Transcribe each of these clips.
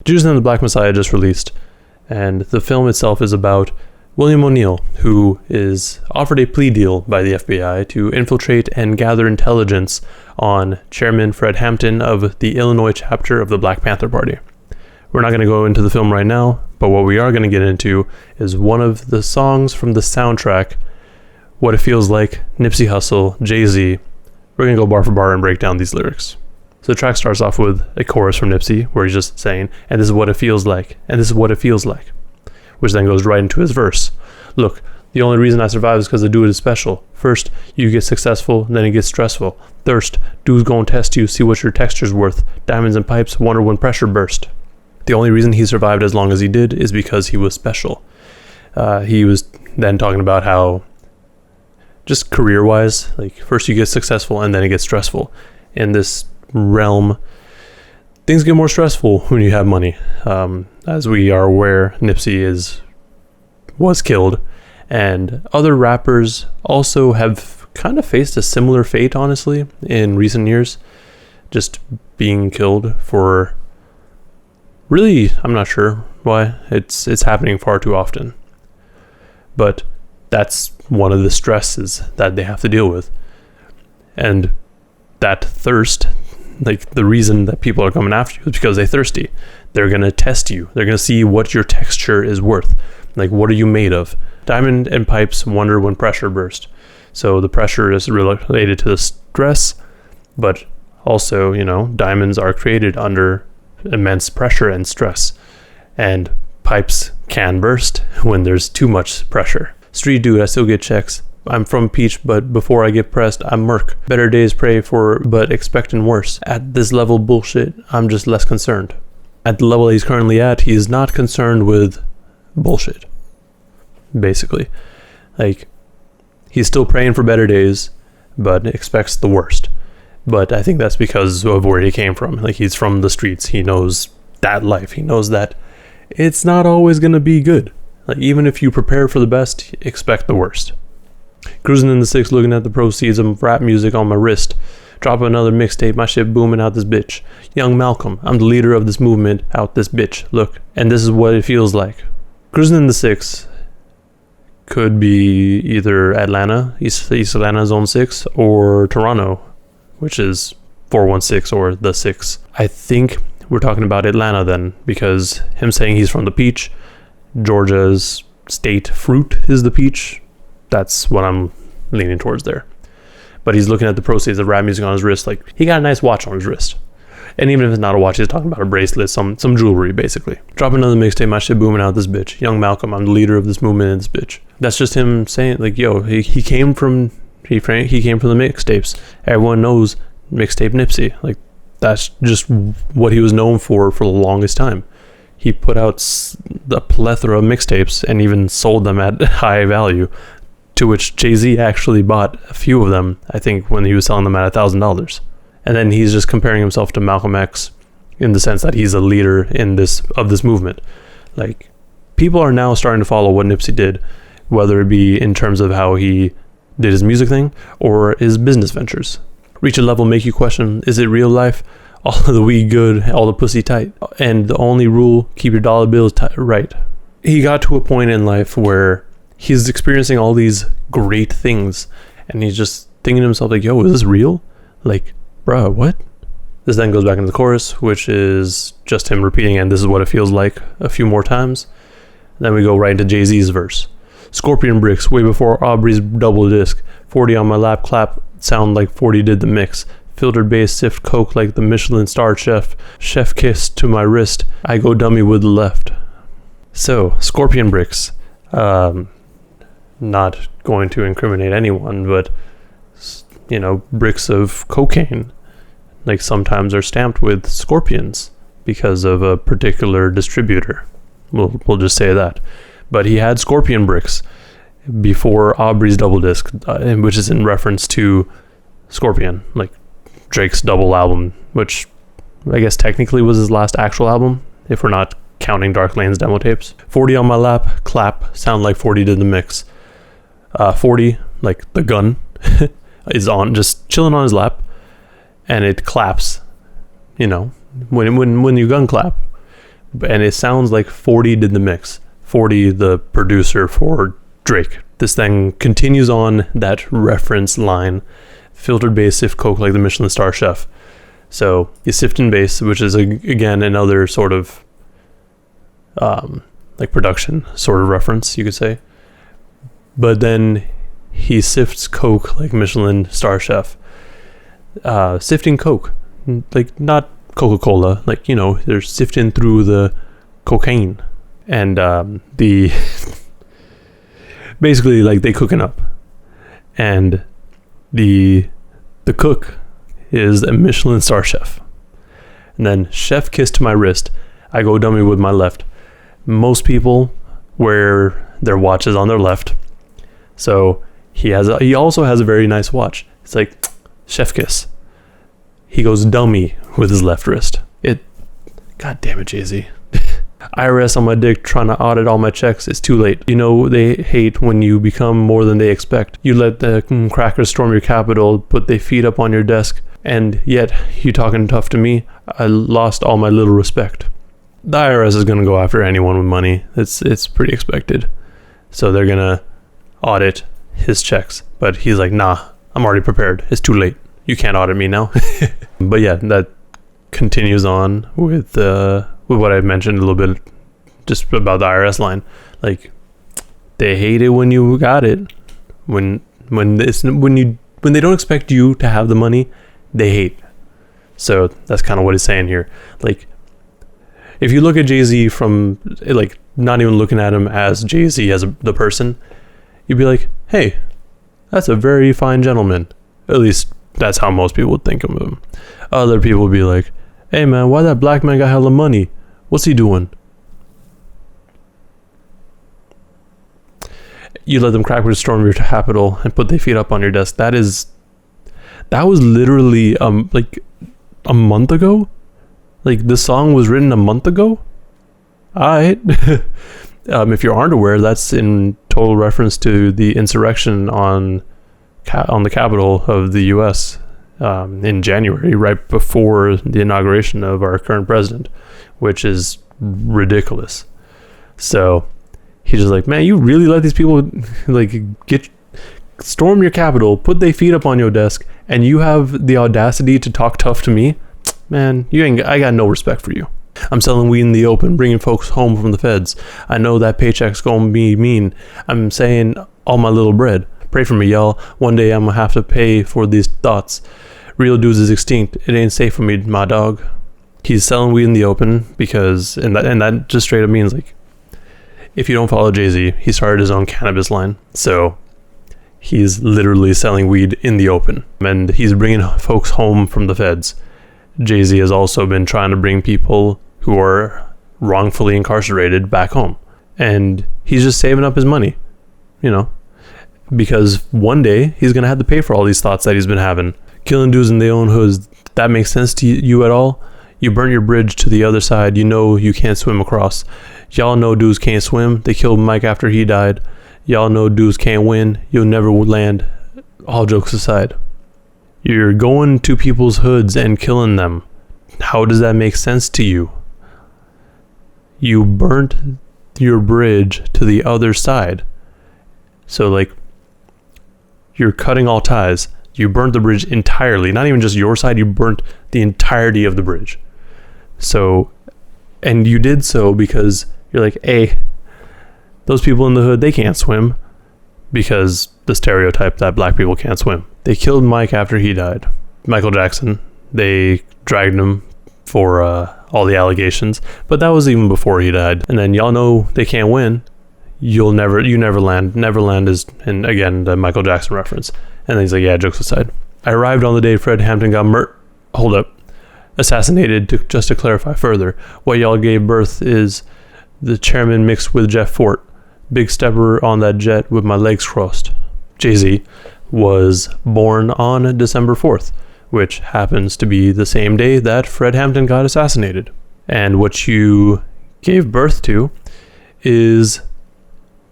Judas and the Black Messiah just released, and the film itself is about William O'Neill, who is offered a plea deal by the FBI to infiltrate and gather intelligence on Chairman Fred Hampton of the Illinois chapter of the Black Panther Party. We're not going to go into the film right now, but what we are going to get into is one of the songs from the soundtrack, What It Feels Like, Nipsey Hussle, Jay-Z. We're going to go bar for bar and break down these lyrics. So the track starts off with a chorus from Nipsey where he's just saying, and this is what it feels like, and this is what it feels like, which then goes right into his verse. Look, the only reason I survive is because the dude is special. First, you get successful, then it gets stressful. Thirst, dude's gonna test you, see what your texture's worth. Diamonds and pipes, wonder when pressure burst. The only reason he survived as long as he did is because he was special. He was then talking about how, just career-wise, like first you get successful and then it gets stressful. In this realm, things get more stressful when you have money. As we are aware, Nipsey was killed, and other rappers also have kind of faced a similar fate, honestly, in recent years, just being killed for really, I'm not sure why. It's happening far too often, but that's one of the stresses that they have to deal with. And that thirst, like the reason that people are coming after you is because they're thirsty. They're going to test you. They're going to see what your texture is worth. Like, what are you made of? Diamond and pipes wonder when pressure burst. So the pressure is related to the stress, but also, diamonds are created under immense pressure and stress. And pipes can burst when there's too much pressure. Street dude, I still get checks. I'm from Peach, but before I get pressed, I'm Merc. Better days pray for, but expecting worse. At this level bullshit, I'm just less concerned. At the level he's currently at, he is not concerned with bullshit. Basically. Like, he's still praying for better days, but expects the worst. But I think that's because of where he came from. Like, he's from the streets. He knows that life. He knows that it's not always going to be good. Like, even if you prepare for the best, expect the worst. Cruising in the 6, looking at the proceeds of rap music on my wrist. Drop another mixtape, my shit booming out this bitch. Young Malcolm, I'm the leader of this movement, out this bitch. Look, and this is what it feels like. Cruising in the 6 could be either Atlanta, East Atlanta Zone 6, or Toronto, which is 416 or the 6. I think we're talking about Atlanta then, because him saying he's from the Peach, Georgia's state fruit is the peach. That's what I'm leaning towards there. But he's looking at the proceeds of rap music on his wrist. Like, he got a nice watch on his wrist. And even if it's not a watch, he's talking about a bracelet, some jewelry, basically. Drop another mixtape, my shit booming out this bitch. Young Malcolm, I'm the leader of this movement in this bitch. That's just him saying, like, yo, he came from the mixtapes. Everyone knows mixtape Nipsey. Like, that's just what he was known for the longest time. He put out a plethora of mixtapes and even sold them at high value, to which Jay-Z actually bought a few of them, I think, when he was selling them at $1,000. And then he's just comparing himself to Malcolm X in the sense that he's a leader of this movement. Like, people are now starting to follow what Nipsey did, whether it be in terms of how he did his music thing or his business ventures. Reach a level make you question, is it real life? All of the weed good, all the pussy tight. And the only rule, keep your dollar bills right. He got to a point in life where he's experiencing all these great things, and he's just thinking to himself, like, yo, is this real? Like, bruh, what? This then goes back into the chorus, which is just him repeating, and this is what it feels like, a few more times. Then we go right into Jay-Z's verse. Scorpion bricks, way before Aubrey's double disc. 40 on my lap, clap, sound like 40 did the mix. Filtered bass, sift coke like the Michelin star chef. Chef kiss to my wrist, I go dummy with the left. So, Scorpion bricks. Not going to incriminate anyone, but, bricks of cocaine, like, sometimes are stamped with scorpions because of a particular distributor. We'll just say that. But he had scorpion bricks before Aubrey's double disc, which is in reference to Scorpion, like Drake's double album, which I guess technically was his last actual album, if we're not counting Dark Lane's demo tapes. 40 on my lap, clap, sound like 40 did the mix. 40, like the gun, is on, just chilling on his lap, and it claps, when you gun clap. And it sounds like 40 did the mix. 40, the producer for Drake. This thing continues on that reference line. Filtered bass, sift coke like the Michelin star chef. So he's sifting bass, which is again another sort of like production sort of reference, you could say. But then he sifts coke like Michelin star chef. Sifting coke, like not Coca-Cola, like, they're sifting through the cocaine. And the basically, like, they cooking up, and the cook is a Michelin star chef. And then chef kiss to my wrist, I go dummy with my left. Most people wear their watches on their left, so he also has a very nice watch. It's like chef kiss. He goes dummy with his left wrist. God damn it, Jay-Z. IRS on my dick trying to audit all my checks. It's too late. They hate when you become more than they expect. You let the crackers storm your capital, put their feet up on your desk, and yet you talking tough to me. I lost all my little respect. The IRS is going to go after anyone with money. It's pretty expected. So they're going to audit his checks. But he's like, nah, I'm already prepared. It's too late. You can't audit me now. But yeah, that continues on with what I mentioned a little bit just about the IRS line. Like, they hate it when you got it. When they don't expect you to have the money, they hate. So that's kind of what he's saying here. Like, if you look at Jay-Z from, like, not even looking at him as Jay-Z as the person, you'd be like, hey, that's a very fine gentleman. At least that's how most people would think of him. Other people would be like, hey man, why that black man got hella money? What's he doing? You let them crackers storm your capital and put their feet up on your desk. That was literally like a month ago. Like, the song was written a month ago. Alright. If you aren't aware, that's in total reference to the insurrection on the Capitol of the U.S. In January, right before the inauguration of our current president, which is ridiculous. So he's just like, man, you really let these people like storm your Capitol, put their feet up on your desk, and you have the audacity to talk tough to me? Man, I got no respect for you. I'm selling weed in the open, bringing folks home from the feds. I know that paycheck's gonna be mean. I'm saying all my little bread. Pray for me, y'all. One day I'm gonna have to pay for these thoughts. Real dudes is extinct. It ain't safe for me, my dog. He's selling weed in the open because, and that just straight up means, like, if you don't follow Jay-Z, he started his own cannabis line. So he's literally selling weed in the open, and he's bringing folks home from the feds. Jay-Z has also been trying to bring people who are wrongfully incarcerated back home, and he's just saving up his money, because one day he's gonna have to pay for all these thoughts that he's been having. Killing dudes in their own hoods, that makes sense to you at all? You burnt your bridge to the other side. You know you can't swim across. Y'all know dudes can't swim. They killed Mike after he died. Y'all know dudes can't win. You'll never land. All jokes aside, you're going to people's hoods and killing them. How does that make sense to you? You burnt your bridge to the other side. So, like, you're cutting all ties. You burnt the bridge entirely. Not even just your side. You burnt the entirety of the bridge. So, and you did so because you're like, hey, those people in the hood, they can't swim, because the stereotype that black people can't swim. They killed Mike after he died. Michael Jackson. They dragged him for all the allegations, but that was even before he died. And then y'all know they can't win. You never land. Neverland is, and again, the Michael Jackson reference. And then he's like, yeah, jokes aside. I arrived on the day Fred Hampton got assassinated. Just to clarify further, what y'all gave birth is the chairman mixed with Jeff Fort. Big stepper on that jet with my legs crossed. Jay-Z was born on December 4th, which happens to be the same day that Fred Hampton got assassinated. And what you gave birth to is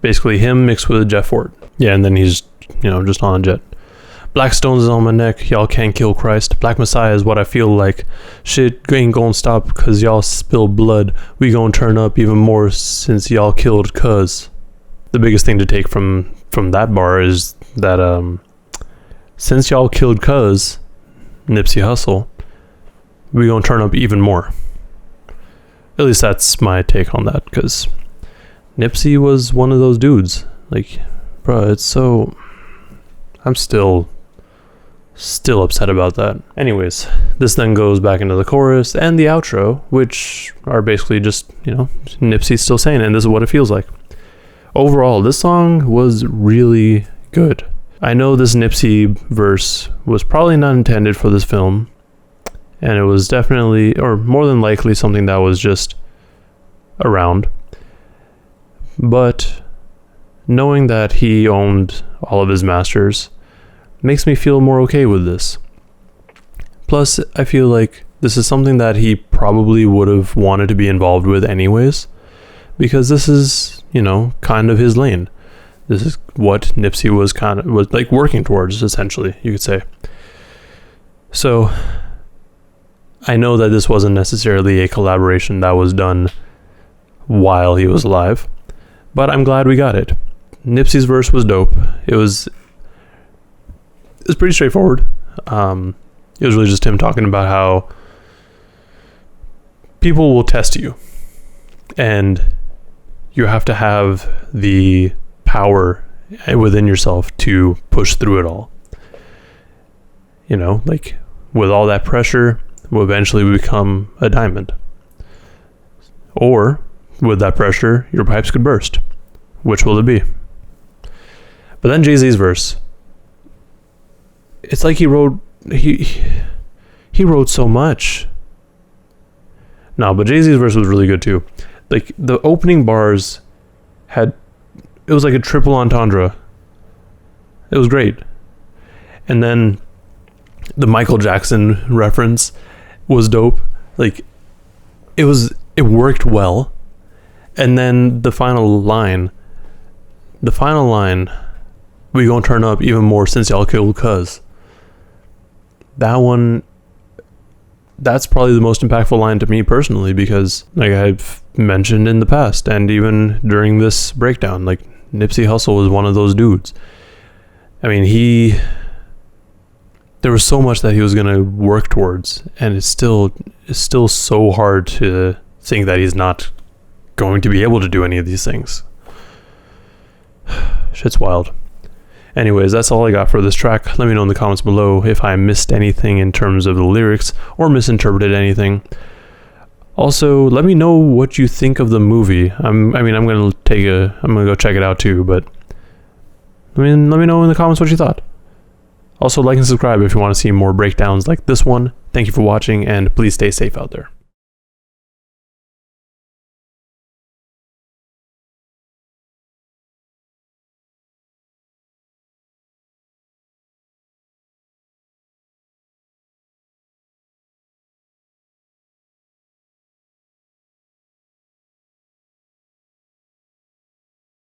basically him mixed with Jeff Fort. Yeah, and then he's, just on a jet. Black stones is on my neck, y'all can't kill Christ. Black Messiah is what I feel like. Shit ain't gonna stop cause y'all spilled blood. We gonna turn up even more since y'all killed cuz. The biggest thing to take from that bar is that since y'all killed cuz, Nipsey Hussle, we gonna turn up even more. At least that's my take on that, because Nipsey was one of those dudes. Like, bro, it's so... I'm still upset about that. Anyways, this then goes back into the chorus and the outro, which are basically just, Nipsey still saying it, and this is what it feels like. Overall, this song was really good. I know this Nipsey verse was probably not intended for this film, and it was definitely, or more than likely, something that was just around. But knowing that he owned all of his masters makes me feel more okay with this. Plus, I feel like this is something that he probably would have wanted to be involved with anyways, because this is, kind of his lane. This is what Nipsey was like working towards, essentially, you could say. So I know that this wasn't necessarily a collaboration that was done while he was alive, but I'm glad we got it. Nipsey's verse was dope. It was pretty straightforward. It was really just him talking about how people will test you, and you have to have the power within yourself to push through it all. Like, with all that pressure, will eventually become a diamond. Or, with that pressure, your pipes could burst. Which will it be? But then Jay-Z's verse. It's like he wrote so much. No, but Jay-Z's verse was really good too. Like, the opening bars it was like a triple entendre. It was great. And then the Michael Jackson reference was dope. Like, it worked well. And then the final line, we gonna turn up even more since y'all killed cuz. That one, that's probably the most impactful line to me personally, because like I've mentioned in the past and even during this breakdown, like, Nipsey Hussle was one of those dudes. I mean, there was so much that he was going to work towards, and it's still so hard to think that he's not going to be able to do any of these things. Shit's wild. Anyways, that's all I got for this track. Let me know in the comments below if I missed anything in terms of the lyrics or misinterpreted anything. Also, let me know what you think of the movie. I'm gonna go check it out too, but let me know in the comments what you thought. Also, like and subscribe if you want to see more breakdowns like this one. Thank you for watching, and please stay safe out there.